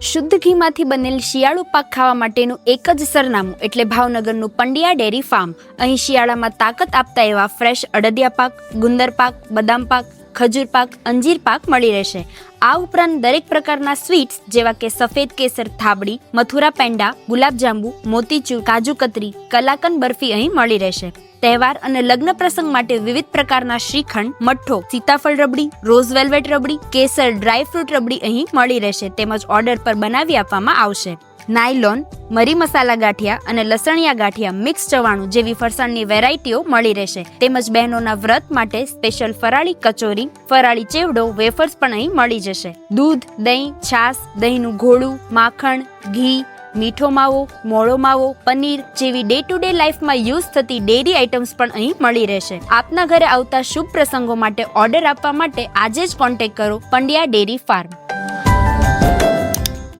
શુદ્ધ ઘીમાંથી બનેલ શિયાળુ પાક ખાવા માટેનું એક જ સરનામું એટલે ભાવનગરનું પંડ્યા ડેરી ફાર્મ. અહીં શિયાળામાં તાકાત આપતા એવા ફ્રેશ અડદિયા પાક, ગુંદર પાક, બદામ પાક, ખજૂર પાક, અંજીર પાક મળી રહેશે. આ ઉપરાંત દરેક પ્રકારના સ્વીટ્સ જેવા કે સફેદ કેસર થાબડી, મથુરા પેંડા, ગુલાબજાંબુ, મોતીચૂર, કાજુ કતરી, કલાકંદ બરફી અહીં મળી રહેશે. તહેવાર અને લગ્ન પ્રસંગ માટે વિવિધ પ્રકારના શ્રીખંડ, મઠ્ઠો, સીતાફળ રબડી, રોઝ વેલ્વેટ રબડી, કેસર, ડ્રાયફ્રૂટ રબડી અહીં મળી રહેશે તેમજ ઓર્ડર પર બનાવી આપવામાં આવશે. નાયલોન, મરી મસાલા ગાંઠિયા અને લસણિયા ગાંઠિયા, મિક્સ ચવાણું જેવી ફરસાણની વેરાયટીઓ મળી રહેશે તેમજ બહેનોના વ્રત માટે સ્પેશિયલ ફરાળી કચોરી, ફરાળી ચેવડો, વેફર્સ પણ અહીં મળી જશે. દૂધ, દહીં, છાશ, દહીંનું ઘોળું, માખણ, ઘી, મીઠો માવો, મોળો માવો, પનીર જેવી ડે ટુ ડે લાઈફમાં યુઝ થતી ડેરી આઇટમ્સ પણ અહીં મળી રહેશે. આપના ઘરે આવતા શુભ પ્રસંગો માટે ઓર્ડર આપવા માટે આજે જ કોન્ટેક્ટ કરો પંડ્યા ડેરી ફાર્મ.